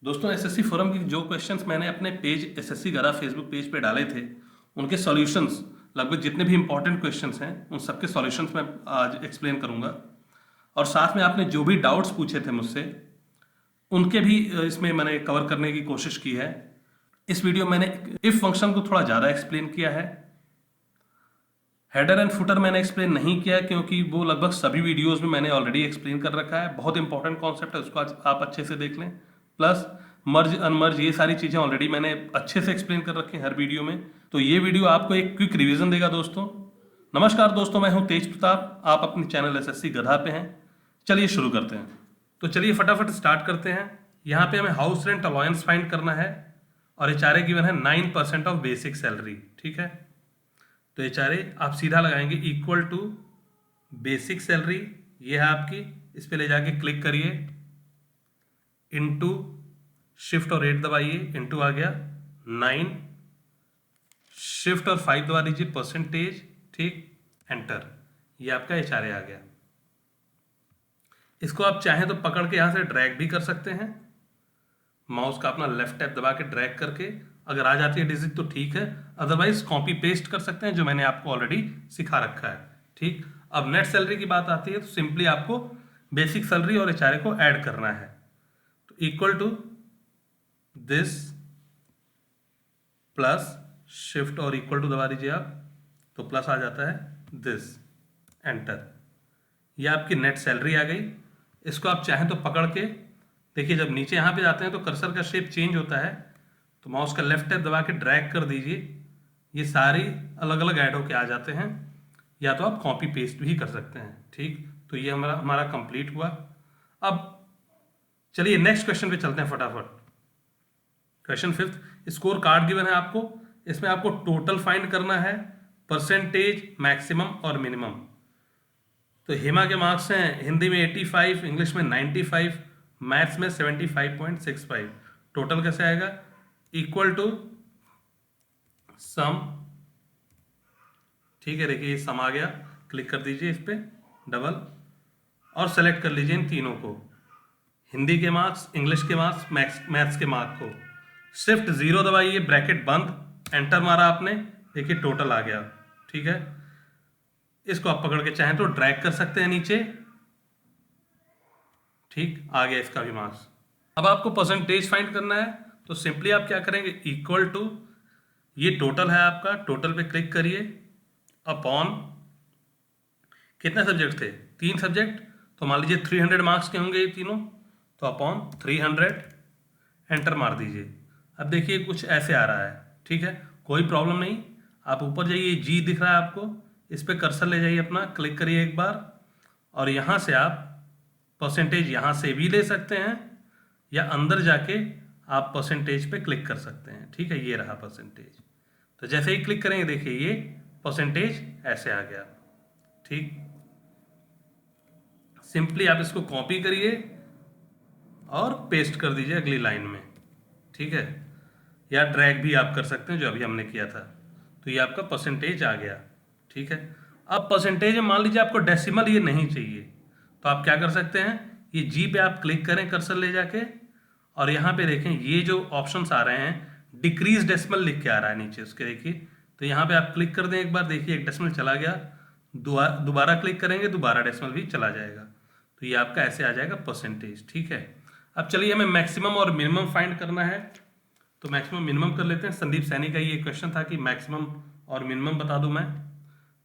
दोस्तों SSC forum की जो क्वेश्चंस मैंने अपने पेज एसएससी गधा फेसबुक पेज पे डाले थे उनके सॉल्यूशंस लगभग जितने भी इंपॉर्टेंट क्वेश्चंस हैं उन सबके सॉल्यूशंस मैं आज एक्सप्लेन करूंगा। और साथ में आपने जो भी डाउट्स पूछे थे मुझसे उनके भी इसमें मैंने कवर करने की कोशिश की है। इस वीडियो में मैंने इफ फंक्शन को थोड़ा ज़्यादा एक्सप्लेन किया है। हेडर एंड फुटर मैंने एक्सप्लेन नहीं किया क्योंकि वो लगभग सभी वीडियोस में मैंने ऑलरेडी एक्सप्लेन कर रखा है। बहुत इंपॉर्टेंट कॉन्सेप्ट है, उसको आज आप अच्छे से देख लें। प्लस मर्ज अनमर्ज ये सारी चीज़ें ऑलरेडी मैंने अच्छे से एक्सप्लेन कर रखी हैं हर वीडियो में, तो ये वीडियो आपको एक क्विक रिवीजन देगा। दोस्तों नमस्कार दोस्तों, मैं हूं तेज प्रताप, आप अपने चैनल एसएससी गधा पे हैं। चलिए शुरू करते हैं। तो चलिए फटाफट स्टार्ट करते हैं। यहाँ पे हमें हाउस रेंट अलाउंस फाइंड करना है और एचआरए गिवन है 9% ऑफ बेसिक सैलरी। ठीक है, तो एचआरए आप सीधा लगाएंगे इक्वल टू बेसिक सैलरी, ये है आपकी, इस पे ले जाके क्लिक करिए, इनटू शिफ्ट और 8 दबाइए, इनटू आ गया 9, शिफ्ट और 5 दबा दीजिए परसेंटेज, ठीक, एंटर, ये आपका एचआरए आ गया। इसको आप चाहें तो पकड़ के यहां से ड्रैग भी कर सकते हैं, माउस का अपना लेफ्ट टैप दबा के ड्रैग करके, अगर आ जाती है डिजिट तो ठीक है, अदरवाइज कॉपी पेस्ट कर सकते हैं जो मैंने आपको ऑलरेडी सिखा रखा है। ठीक, अब नेट सैलरी की बात आती है तो सिंपली आपको बेसिक सैलरी और एचआरए को ऐड करना है, तो equal to this plus shift और इक्वल टू दबा दीजिए आप, तो प्लस आ जाता है दिस, एंटर, ये आपकी नेट सैलरी आ गई। इसको आप चाहें तो पकड़ के देखिए, जब नीचे यहाँ पे जाते हैं तो कर्सर का शेप चेंज होता है, तो माउस का लेफ्ट टैप दबा के ड्रैग कर दीजिए, ये सारी अलग अलग ऐड होके आ जाते हैं, या तो आप कॉपी पेस्ट भी कर सकते हैं। ठीक, तो ये हमारा कंप्लीट हुआ। अब चलिए नेक्स्ट क्वेश्चन पे चलते हैं फटाफट। क्वेश्चन 5, स्कोर कार्ड गिवन है आपको, इसमें आपको टोटल फाइंड करना है, परसेंटेज, मैक्सिमम और मिनिमम। तो हेमा के मार्क्स हैं हिंदी में 85, इंग्लिश में 95, मैथ्स में 75.65। टोटल कैसे आएगा, इक्वल टू सम, ठीक है, देखिए ये सम आ गया, क्लिक कर दीजिए इस पे डबल और सेलेक्ट कर लीजिए इन तीनों को, हिंदी के मार्क्स, इंग्लिश के मार्क्स, मैथ्स के मार्क को, शिफ्ट 0 दबाइए, ब्रैकेट बंद, एंटर मारा आपने, देखिए टोटल आ गया। ठीक है, इसको आप पकड़ के चाहें तो ड्रैग कर सकते हैं नीचे, ठीक, आ गया इसका भी मार्क्स। अब आपको परसेंटेज फाइंड करना है, तो सिंपली आप क्या करेंगे, इक्वल टू, ये टोटल है आपका, टोटल पे क्लिक करिए, अपॉन, कितने सब्जेक्ट थे, 3 सब्जेक्ट, तो मान लीजिए 300 मार्क्स के होंगे ये तीनों, तो अपॉन 300, एंटर मार दीजिए। अब देखिए कुछ ऐसे आ रहा है, ठीक है, कोई प्रॉब्लम नहीं, आप ऊपर जाइए, जी दिख रहा है आपको, इस पर कर्सर ले जाइए अपना, क्लिक करिए एक बार, और यहाँ से आप परसेंटेज यहाँ से भी ले सकते हैं, या अंदर जाके आप परसेंटेज पे क्लिक कर सकते हैं। ठीक है, ये रहा परसेंटेज, तो जैसे ही क्लिक करेंगे देखिए ये परसेंटेज ऐसे आ गया। ठीक, सिंपली आप इसको कॉपी करिए और पेस्ट कर दीजिए अगली लाइन में। ठीक है, या ड्रैग भी आप कर सकते हैं जो अभी हमने किया था, तो ये आपका परसेंटेज आ गया। ठीक है, अब परसेंटेज में मान लीजिए आपको डेसिमल ये नहीं चाहिए, तो आप क्या कर सकते हैं, ये जी पे आप क्लिक करें कर्सर ले जाके, और यहाँ पे देखें ये जो ऑप्शंस आ रहे हैं, डिक्रीज डेसिमल लिख के आ रहा है नीचे उसके, देखिए, तो यहाँ पे आप क्लिक कर दें एक बार, देखिए एक डेसिमल चला गया, दोबारा क्लिक करेंगे दोबारा डेसिमल भी चला जाएगा, तो ये आपका ऐसे आ जाएगा परसेंटेज। ठीक है, अब चलिए हमें मैक्सिमम और मिनिमम फाइंड करना है, तो मैक्सिमम मिनिमम कर लेते हैं। संदीप सैनी का ये क्वेश्चन था कि मैक्सिमम और मिनिमम बता दूं मैं,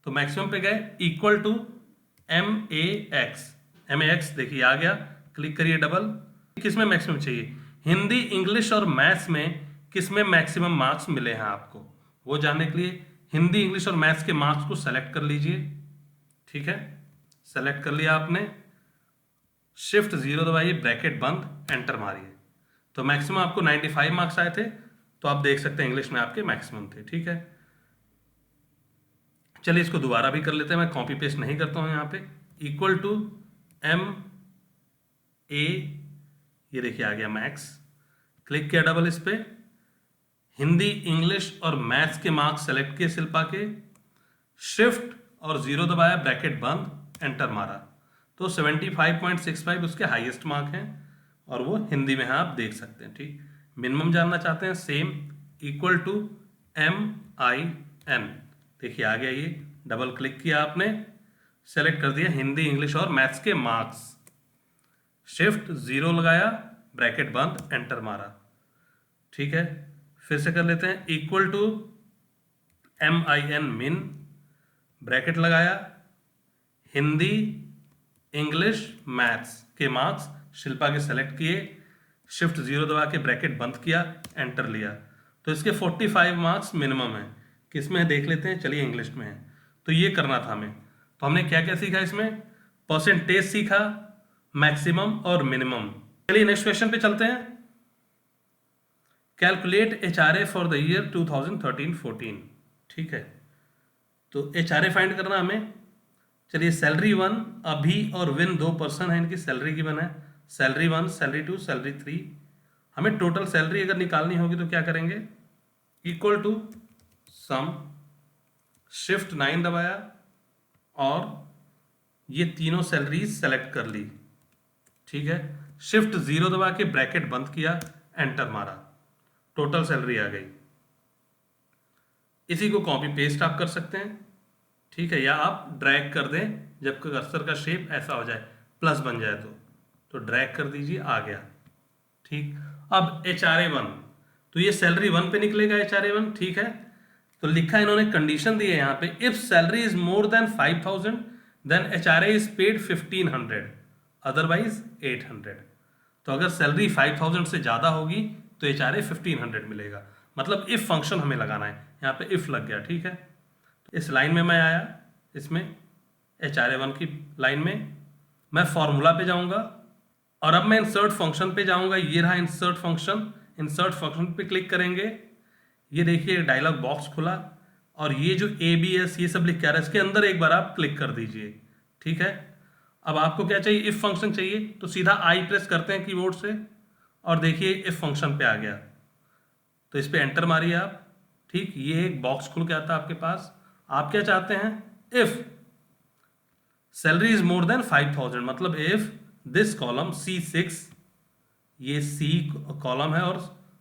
तो मैक्सिमम पे गए, इक्वल टू MAX, देखिए आ गया, क्लिक करिए डबल, किस में मैक्सिमम चाहिए, हिंदी, इंग्लिश और मैथ्स में किस में मैक्सिमम मार्क्स मिले हैं आपको, वो जानने के लिए हिंदी, इंग्लिश और मैथ्स के मार्क्स को सेलेक्ट कर लीजिए। ठीक है, सेलेक्ट कर लिया आपने, शिफ्ट 0 दबाइए, ब्रैकेट बंद, एंटर मारिए, तो मैक्सिमम आपको 95 मार्क्स आए थे, तो आप देख सकते हैं इंग्लिश में आपके मैक्सिमम थे। ठीक है, चलिए इसको दोबारा भी कर लेते हैं, मैं कॉपी पेस्ट नहीं करता हूं, यहाँ पे इक्वल टू MA, ये देखिए आ गया मैक्स, क्लिक किया डबल इस पे, हिंदी, इंग्लिश और मैथ्स के मार्क्स सेलेक्ट किए शिल्पा के, शिफ्ट और 0 दबाया, ब्रैकेट बंद, एंटर मारा, तो 75.65 उसके हाईएस्ट मार्क हैं, और वो हिंदी में है, आप देख सकते हैं। ठीक, मिनिमम जानना चाहते हैं, सेम इक्वल टू MIN। देखिए आ गया, ये डबल क्लिक किया आपने, सेलेक्ट कर दिया हिंदी, इंग्लिश और मैथ्स के मार्क्स, शिफ्ट 0 लगाया, ब्रैकेट बंद, एंटर मारा। ठीक है, फिर से कर लेते हैं, इक्वल टू MIN मिन, ब्रैकेट लगाया, हिंदी इंग्लिश मैथ्स के मार्क्स शिल्पा के सेलेक्ट किए, शिफ्ट 0 दबा के ब्रैकेट बंद किया, एंटर लिया। तो इसके 45 मार्क्स मिनिमम है। किस में है देख लेते हैं, चलिए इंग्लिश में है। तो ये करना था हमें। तो हमने क्या क्या सीखा इसमें, परसेंटेज सीखा, मैक्सिमम और मिनिमम। चलिए नेक्स्ट क्वेश्चन पे चलते हैं। Calculate HRA for the year 2013-14। ठीक है, तो HRA फाइंड करना हमें। चलिए सैलरी 1, अभी और विन 2 पर्सन है, इनकी सैलरी गिवन है, सैलरी 1, सैलरी 2, सैलरी 3। हमें टोटल सैलरी अगर निकालनी होगी तो क्या करेंगे, इक्वल टू सम, शिफ्ट 9 दबाया और ये तीनों सैलरीज सेलेक्ट कर ली। ठीक है, शिफ्ट 0 दबा के ब्रैकेट बंद किया, एंटर मारा, टोटल सैलरी आ गई। इसी को कॉपी पेस्ट आप कर सकते हैं। ठीक है, या आप ड्रैग कर दें, जब कर्सर का शेप ऐसा हो जाए, प्लस बन जाए तो ड्रैग कर दीजिए, आ गया। ठीक, अब HRA 1, तो ये सैलरी 1 पे निकलेगा HRA 1। ठीक है, तो लिखा इन्होंने, कंडीशन दी है यहाँ पे, if salary is more than 5000 then HRA is paid 1500, otherwise 800। तो अगर सैलरी 5000 से ज़्यादा होगी तो HRA 1500 मिलेगा। मतलब इफ फंक्शन हमें लगाना है, यहाँ पे इफ लग गया। ठीक है, इस लाइन में मैं आया, इसमें HRA 1 की लाइन में मैं फॉर्मूला पे जाऊंगा और अब मैं इंसर्ट फंक्शन पे जाऊंगा। ये रहा इंसर्ट फंक्शन, इंसर्ट फंक्शन पे क्लिक करेंगे, ये देखिए डायलॉग बॉक्स खुला और ये जो ABS ये सब लिख के आ रहा है, इसके अंदर एक बार आप क्लिक कर दीजिए। ठीक है, अब आपको क्या चाहिए, इफ फंक्शन चाहिए, तो सीधा I प्रेस करते हैं कीबोर्ड से और देखिए इफ फंक्शन पे आ गया, तो इस पे एंटर मारिए आप। ठीक, ये एक बॉक्स खुल के आता है आपके पास। आप क्या चाहते हैं, if salary is more than 5000, मतलब इफ दिस कॉलम C6, ये C कॉलम है और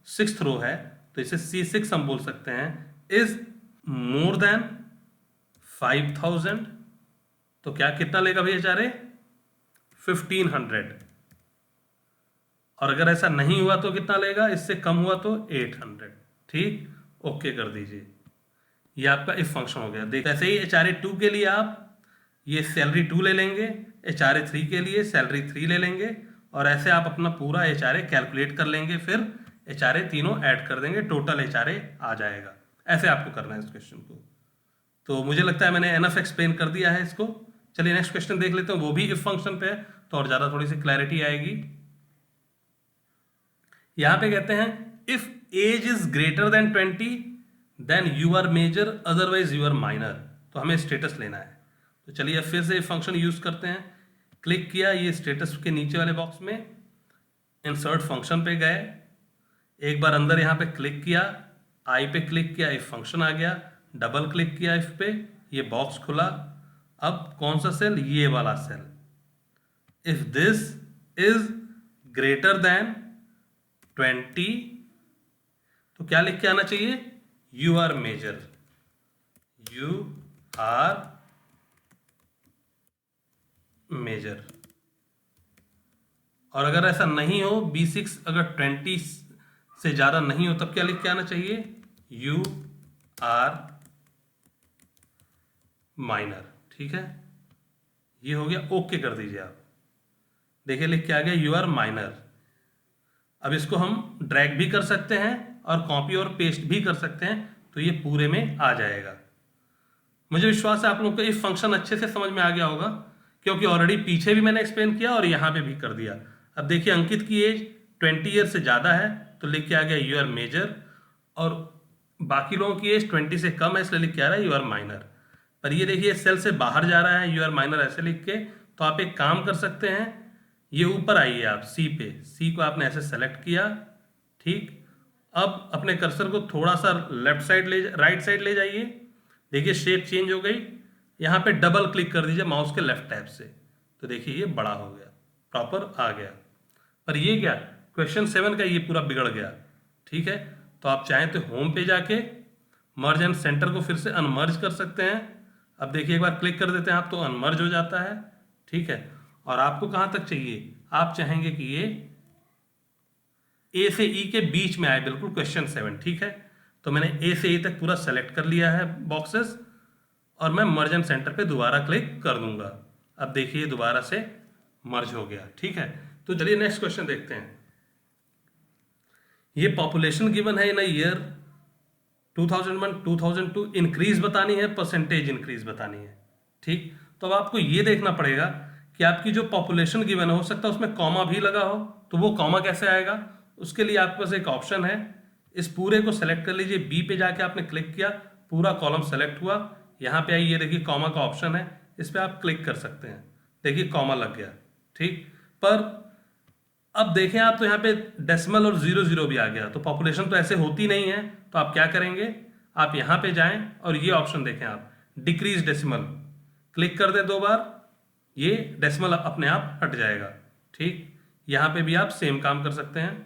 6th रो है, तो इसे C6 हम बोल सकते हैं, इज मोर देन 5000, तो क्या कितना लेगा भैया HRA, 1500। और अगर ऐसा नहीं हुआ तो कितना लेगा, इससे कम हुआ तो 800। ठीक, ओके कर दीजिए, ये आपका इफ फंक्शन हो गया। देख, ऐसे ही HRA 2 के लिए आप ये सैलरी 2 ले लेंगे, HRA 3 के लिए सैलरी 3 ले लेंगे और ऐसे आप अपना पूरा HRA कैलकुलेट कर लेंगे, फिर HRA तीनों ऐड कर देंगे, टोटल HRA आ जाएगा। ऐसे आपको करना है इस क्वेश्चन को। तो मुझे लगता है मैंने एनफ एक्सप्लेन कर दिया है इसको। चलिए नेक्स्ट क्वेश्चन देख लेते हैं, वो भी इफ फंक्शन पे है तो और ज़्यादा थोड़ी सी क्लैरिटी आएगी। यहाँ पे कहते हैं if age is greater than 20 then you are major, otherwise you are minor. तो हमें स्टेटस लेना है, तो चलिए फिर से फंक्शन यूज करते हैं। क्लिक किया, ये स्टेटस के नीचे वाले बॉक्स में, इंसर्ट फंक्शन पे गए, एक बार अंदर यहाँ पे क्लिक किया, आई पे क्लिक किया, इफ फंक्शन आ गया, डबल क्लिक किया इफ पे, ये बॉक्स खुला। अब कौन सा सेल, ये वाला cell, if this is greater than 20, तो क्या लिख के आना चाहिए, you are major, you are major. और अगर ऐसा नहीं हो, B6 अगर 20 से ज़्यादा नहीं हो, तब क्या लिख के आना चाहिए, यू आर माइनर। ठीक है, ये हो गया, ओके कर दीजिए आप। देखिए लिख के आ गया यू आर माइनर। अब इसको हम ड्रैग भी कर सकते हैं और कॉपी और पेस्ट भी कर सकते हैं, तो ये पूरे में आ जाएगा। मुझे विश्वास है आप लोगों को इस फंक्शन अच्छे से समझ में आ गया होगा, क्योंकि ऑलरेडी पीछे भी मैंने एक्सप्लेन किया और यहाँ पे भी कर दिया। अब देखिए अंकित की एज 20 ईयर से ज़्यादा है, तो लिख के आ गया यू आर मेजर, और बाकी लोगों की एज 20 से कम है, इसलिए लिख के आ रहा है यू आर माइनर। पर ये देखिए सेल से बाहर जा रहा है यू आर माइनर ऐसे लिख के, तो आप एक काम कर सकते हैं, ये ऊपर आइए आप सी पे, सी को आपने ऐसे सेलेक्ट किया। ठीक, अब अपने कर्सर को थोड़ा सा लेफ्ट साइड ले, राइट साइड ले जाइए, देखिए शेप चेंज हो गई। यहाँ पे डबल क्लिक कर दीजिए माउस के लेफ्ट टैब से, तो देखिए ये बड़ा हो गया, प्रॉपर आ गया। पर ये क्या, क्वेश्चन 7 का ये पूरा बिगड़ गया। ठीक है, तो आप चाहें तो होम पे जाके मर्ज एंड सेंटर को फिर से अनमर्ज कर सकते हैं। अब देखिए, एक बार क्लिक कर देते हैं आप तो अनमर्ज हो जाता है। ठीक है, और आपको कहाँ तक चाहिए, आप चाहेंगे कि ये ए से ई के बीच में आए, बिल्कुल क्वेश्चन 7। ठीक है, तो मैंने ए से ई तक पूरा सेलेक्ट कर लिया है बॉक्सेस, और मैं मर्ज एंड सेंटर पे दोबारा क्लिक कर दूंगा। अब देखिए दोबारा से मर्ज हो गया। ठीक है, तो चलिए नेक्स्ट क्वेश्चन देखते हैं। ये पॉपुलेशन गिवन है इन ईयर 2001 2002, इंक्रीज बतानी है, परसेंटेज इंक्रीज बतानी है। ठीक, तो अब आपको ये देखना पड़ेगा कि आपकी जो पॉपुलेशन गिवन है, हो सकता है उसमें कॉमा भी लगा हो, तो वो कॉमा कैसे आएगा। उसके लिए आपके पास एक ऑप्शन है, इस पूरे को सेलेक्ट कर लीजिए। बी पे जाके आपने क्लिक किया, पूरा कॉलम सेलेक्ट हुआ, यहाँ पे आइए, देखिए कॉमा का ऑप्शन है, इस पर आप क्लिक कर सकते हैं। देखिए कॉमा लग गया। ठीक, पर अब देखें आप तो यहाँ पे डेसिमल और 00 भी आ गया, तो पॉपुलेशन तो ऐसे होती नहीं है। तो आप क्या करेंगे, आप यहाँ पे जाएं और ये ऑप्शन देखें आप, डिक्रीज डेसिमल, क्लिक कर दें 2 बार, ये डेसिमल अपने आप हट जाएगा। ठीक, यहाँ पे भी आप सेम काम कर सकते हैं।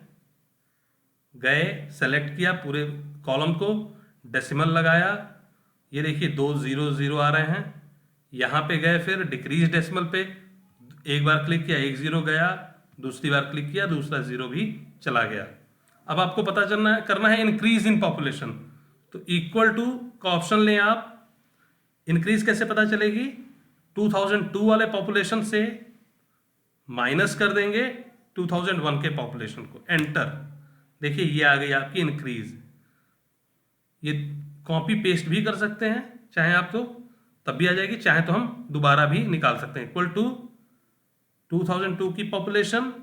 गए, सेलेक्ट किया पूरे कॉलम को, डेसिमल लगाया, ये देखिए 2 0 0 आ रहे हैं। यहाँ पे गए, फिर डिक्रीज डेसिमल पे एक बार क्लिक किया, 1 0 गया, दूसरी बार क्लिक किया, दूसरा 0 भी चला गया। अब आपको पता करना है इंक्रीज इन पॉपुलेशन, तो इक्वल टू का ऑप्शन लें आप। इंक्रीज कैसे पता चलेगी, 2002 वाले पॉपुलेशन से माइनस कर देंगे 2001 के पॉपुलेशन को, एंटर। देखिए ये आ गई आपकी इंक्रीज। ये कॉपी पेस्ट भी कर सकते हैं चाहे आप, तो तब भी आ जाएगी, चाहे तो हम दोबारा भी निकाल सकते हैं। इक्वल टू 2002 की पॉपुलेशन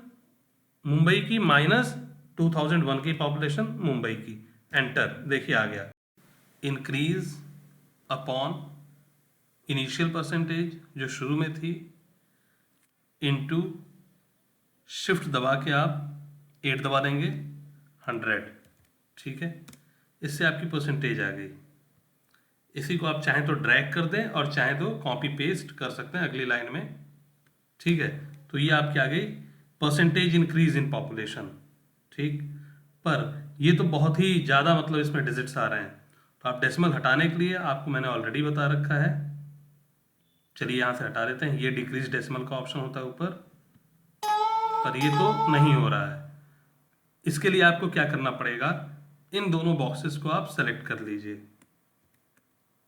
मुंबई की माइनस 2001 की पॉपुलेशन मुंबई की, एंटर। देखिए आ गया, इंक्रीज अपॉन इनिशियल परसेंटेज जो शुरू में थी, इनटू शिफ्ट दबा के आप 8 दबा देंगे, 100। ठीक है, इससे आपकी परसेंटेज आ गई। इसी को आप चाहें तो ड्रैग कर दें और चाहें तो कॉपी पेस्ट कर सकते हैं अगली लाइन में। ठीक है, तो ये आपकी आ गई परसेंटेज इंक्रीज इन पॉपुलेशन। ठीक, पर ये तो बहुत ही ज़्यादा मतलब इसमें डिजिट्स आ रहे हैं, तो आप डेसिमल हटाने के लिए आपको मैंने ऑलरेडी बता रखा है। चलिए यहाँ से हटा देते हैं, ये डिक्रीज डेसिमल का ऑप्शन होता है ऊपर, पर ये तो नहीं हो रहा है। इसके लिए आपको क्या करना पड़ेगा, इन दोनों बॉक्सेस को आप सेलेक्ट कर लीजिए।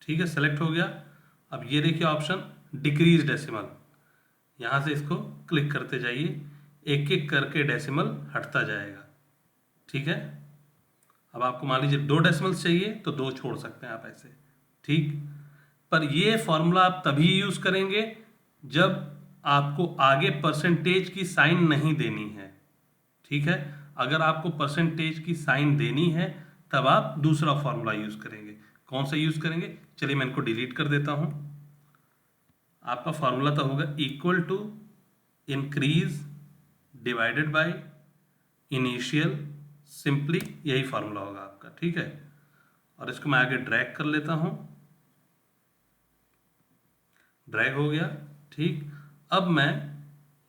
ठीक है, सेलेक्ट हो गया। अब ये देखिए ऑप्शन डिक्रीज डेसिमल, यहाँ से इसको क्लिक करते जाइए, एक एक करके डेसिमल हटता जाएगा। ठीक है, अब आपको मान लीजिए 2 डेसिमल्स चाहिए तो 2 छोड़ सकते हैं आप ऐसे। ठीक, पर ये फॉर्मूला आप तभी यूज़ करेंगे जब आपको आगे परसेंटेज की साइन नहीं देनी है। ठीक है, अगर आपको परसेंटेज की साइन देनी है तब आप दूसरा फॉर्मूला यूज़ करेंगे। कौन सा यूज़ करेंगे, चलिए मैं इनको डिलीट कर देता हूँ। आपका फॉर्मूला तो होगा equal to increase divided by initial, simply यही फॉर्मूला होगा आपका। ठीक है, और इसको मैं आगे ड्रैग कर लेता हूँ, ड्रैग हो गया। ठीक, अब मैं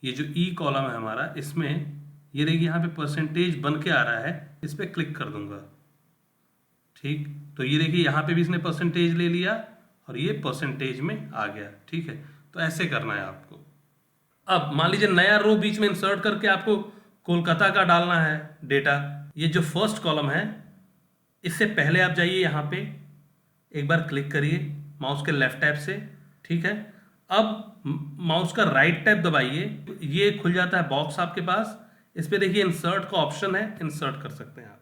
ये जो ई कॉलम है हमारा, इसमें ये देखिए यहाँ पे परसेंटेज बन के आ रहा है, इस पर क्लिक कर दूंगा। ठीक, तो ये देखिए यहाँ पे भी इसने परसेंटेज ले लिया और ये परसेंटेज में आ गया। ठीक है, तो ऐसे करना है आपको। अब मान लीजिए नया रो बीच में इंसर्ट करके आपको कोलकाता का डालना है डेटा। ये जो फर्स्ट कॉलम है, इससे पहले आप जाइए यहाँ पे, एक बार क्लिक करिए माउस के लेफ्ट टैब से। ठीक है, अब माउस का राइट टैब दबाइए, ये खुल जाता है बॉक्स आपके पास, इस पे देखिए इंसर्ट का ऑप्शन है, इंसर्ट कर सकते हैं आप।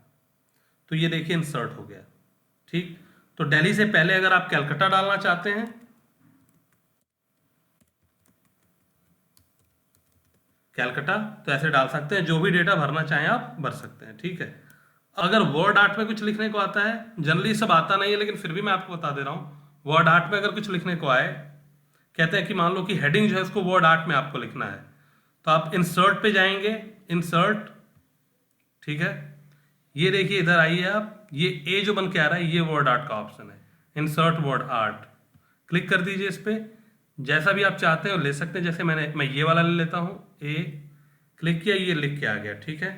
तो ये देखिए इंसर्ट हो गया। ठीक, तो दिल्ली से पहले अगर आप कलकत्ता डालना चाहते हैं, कलकत्ता, तो ऐसे डाल सकते हैं, जो भी डेटा भरना चाहें आप भर सकते हैं। ठीक है, अगर वर्ड आर्ट में कुछ लिखने को आता है, जनरली सब आता नहीं है लेकिन फिर भी मैं आपको बता दे रहा हूँ, वर्ड आर्ट में अगर कुछ लिखने को आए, कहते हैं कि मान लो कि हेडिंग जो है उसको वर्ड आर्ट में आपको लिखना है, तो आप इंसर्ट पे जाएंगे, इंसर्ट। ठीक है, ये देखिए इधर आइए आप, ये ए जो बन के आ रहा है ये वर्ड आर्ट का ऑप्शन है, इंसर्ट वर्ड आर्ट, क्लिक कर दीजिए इस पर। जैसा भी आप चाहते हो ले सकते हैं, जैसे मैं ये वाला ले लेता हूँ, ए क्लिक किया, ये लिख के आ गया। ठीक है,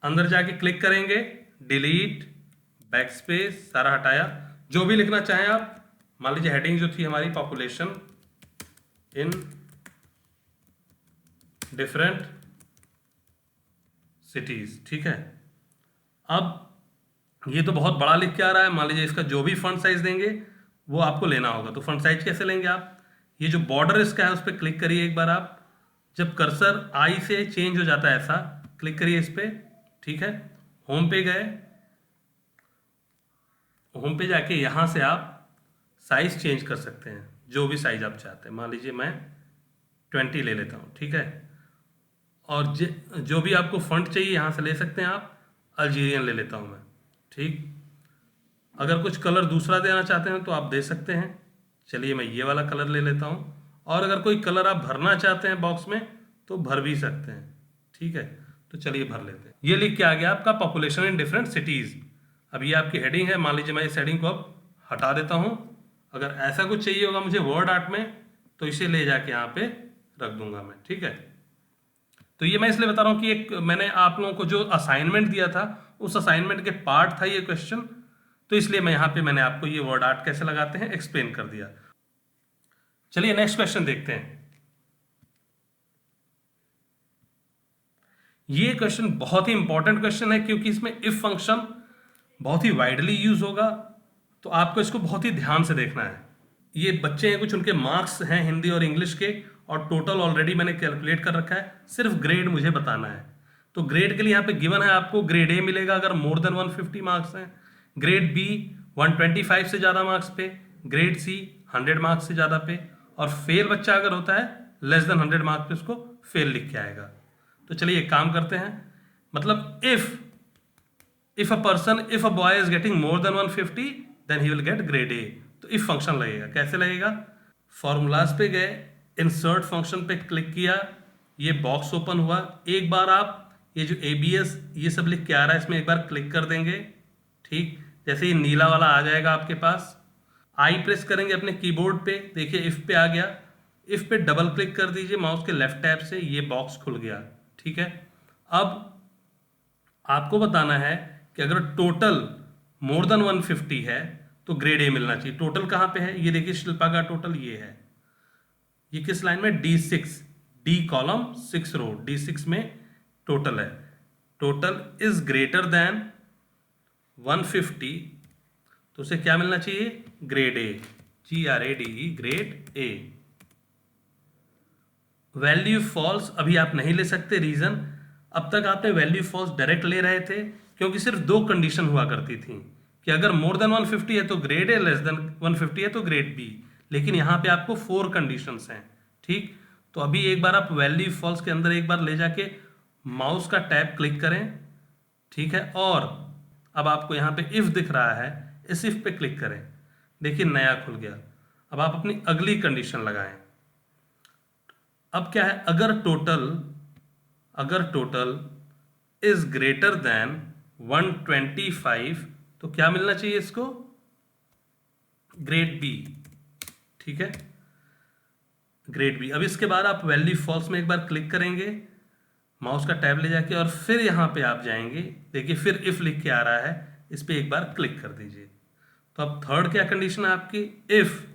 अंदर जाके क्लिक करेंगे, डिलीट, बैक स्पेस, सारा हटाया। जो भी लिखना चाहें आप, मान लीजिए हेडिंग जो थी हमारी पॉपुलेशन इन डिफरेंट सिटीज। ठीक है, अब ये तो बहुत बड़ा लिख के आ रहा है, मान लीजिए इसका जो भी फॉन्ट साइज देंगे वो आपको लेना होगा। तो फॉन्ट साइज कैसे लेंगे आप, ये जो बॉर्डर इसका है उस पर क्लिक करिए एक बार आप। जब कर्सर आई से चेंज हो जाता है ऐसा, क्लिक करिए इस पर। ठीक है, होम पे गए, होम पे जाके यहाँ से आप साइज चेंज कर सकते हैं, जो भी साइज आप चाहते हैं। मान लीजिए मैं 20 ले लेता हूँ। ठीक है, और जो भी आपको फॉन्ट चाहिए यहाँ से ले सकते हैं आप। अल्जीरियन ले लेता हूँ मैं। ठीक, अगर कुछ कलर दूसरा देना चाहते हैं तो आप दे सकते हैं। चलिए मैं ये वाला कलर ले लेता हूँ, और अगर कोई कलर आप भरना चाहते हैं बॉक्स में तो भर भी सकते हैं। ठीक है, तो चलिए भर लेते हैं। ये लिख के आ गया आपका पॉपुलेशन इन डिफरेंट सिटीज़। अब ये आपकी हेडिंग है, मान लीजिए मैं इस हेडिंग को अब हटा देता हूँ। अगर ऐसा कुछ चाहिए होगा मुझे वर्ड आर्ट में तो इसे ले जाके यहाँ पे रख दूंगा मैं। ठीक है, तो ये मैं इसलिए बता रहा हूँ कि एक मैंने आप लोगों को जो असाइनमेंट दिया था उस असाइनमेंट के पार्ट था ये क्वेश्चन, तो इसलिए मैं यहाँ पे मैंने आपको ये वर्ड आर्ट कैसे लगाते हैं एक्सप्लेन कर दिया। चलिए नेक्स्ट क्वेश्चन देखते हैं। ये क्वेश्चन बहुत ही इंपॉर्टेंट क्वेश्चन है क्योंकि इसमें इफ फंक्शन बहुत ही वाइडली यूज होगा, तो आपको इसको बहुत ही ध्यान से देखना है। ये बच्चे हैं कुछ, उनके मार्क्स हैं हिंदी और इंग्लिश के, और टोटल ऑलरेडी मैंने कैलकुलेट कर रखा है, सिर्फ ग्रेड मुझे बताना है। तो ग्रेड के लिए यहाँ पे गिवन है आपको ग्रेड ए मिलेगा अगर मोर देन 150 मार्क्स हैं, ग्रेड बी 125 से ज़्यादा मार्क्स पे, ग्रेड सी 100 मार्क्स से ज़्यादा पे, और फेल बच्चा अगर होता है लेस देन 100 मार्क्स पे उसको फेल लिख के आएगा। तो चलिए एक काम करते हैं, मतलब if a boy is getting more than 150 then he will get grade A. तो इफ फंक्शन लगेगा, कैसे लगेगा, फॉर्मूलाज पे गए, इंसर्ट फंक्शन पे क्लिक किया, ये बॉक्स ओपन हुआ। एक बार आप ये जो ABS ये सब लिख के आ रहा है इसमें एक बार क्लिक कर देंगे। ठीक, जैसे ये नीला वाला आ जाएगा आपके पास, आई प्रेस करेंगे अपने कीबोर्ड पे, देखिए इफ पे आ गया, इफ पे डबल क्लिक कर दीजिए माउस के लेफ्ट टैब से, ये बॉक्स खुल गया। ठीक है, अब आपको बताना है कि अगर टोटल मोर देन 150 है तो ग्रेड ए मिलना चाहिए। टोटल कहाँ पे है, ये देखिए शिल्पा का टोटल ये है, ये किस लाइन में, D6, D कॉलम 6 रो, D6 में टोटल है। टोटल इज ग्रेटर देन 150, तो उसे क्या मिलना चाहिए, grade A, GRADE, grade A. Value false अभी आप नहीं ले सकते, रीजन अब तक आपने वैल्यू फॉल्स डायरेक्ट ले रहे थे क्योंकि सिर्फ 2 कंडीशन हुआ करती थी कि अगर मोर देन 150 है तो ग्रेड ए, लेस देन 150 है तो ग्रेड बी, लेकिन यहाँ पे आपको 4 कंडीशंस हैं। ठीक, तो अभी एक बार आप वैल्यू फॉल्स के अंदर एक बार ले जाके माउस का टैब क्लिक करें। ठीक है, और अब आपको यहाँ पे इफ दिख रहा है, इस इफ पे क्लिक करें, देखिए नया खुल गया। अब आप अपनी अगली कंडीशन लगाएं। अब क्या है, अगर टोटल इज ग्रेटर देन 125 तो क्या मिलना चाहिए इसको, ग्रेड बी। ठीक है, ग्रेड बी। अब इसके बाद आप वैल्यू फॉल्स में एक बार क्लिक करेंगे माउस का टैब ले जाके, और फिर यहाँ पे आप जाएंगे, देखिए फिर इफ लिख के आ रहा है, इस पे एक बार क्लिक कर दीजिए। तो अब थर्ड क्या कंडीशन है आपकी, if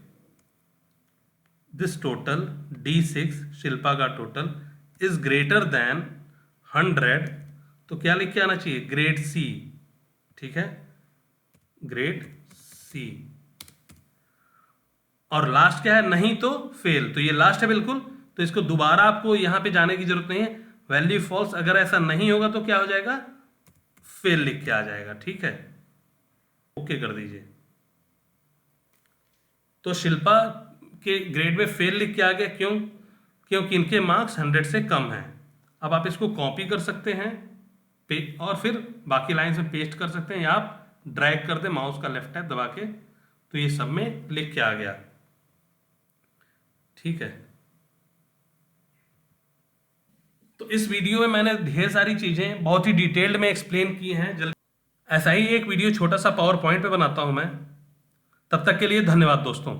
this total D6 Shilpa का टोटल इज ग्रेटर देन 100 तो क्या लिख के आना चाहिए, ग्रेड सी। ठीक है, ग्रेड सी। और लास्ट क्या है, नहीं तो फेल, तो ये लास्ट है बिल्कुल, तो इसको दोबारा आपको यहां पे जाने की जरूरत नहीं है। वैल्यू फॉल्स अगर ऐसा नहीं होगा तो क्या हो जाएगा, फेल लिख के आ जाएगा। ठीक है, ओके कर दीजिए। तो शिल्पा के ग्रेड में फेल लिख के आ गया, क्यों, क्योंकि इनके मार्क्स 100 से कम हैं। अब आप इसको कॉपी कर सकते हैं और फिर बाकी लाइन में पेस्ट कर सकते हैं, या आप ड्रैग कर दें माउस का लेफ्ट टैब दबा के, तो ये सब में लिख के आ गया। ठीक है, तो इस वीडियो में मैंने ढेर सारी चीजें बहुत ही डिटेल्ड में एक्सप्लेन की हैं। जल्दी ऐसा ही एक वीडियो छोटा सा पावर पॉइंट पे बनाता हूं मैं। तब तक के लिए धन्यवाद दोस्तों।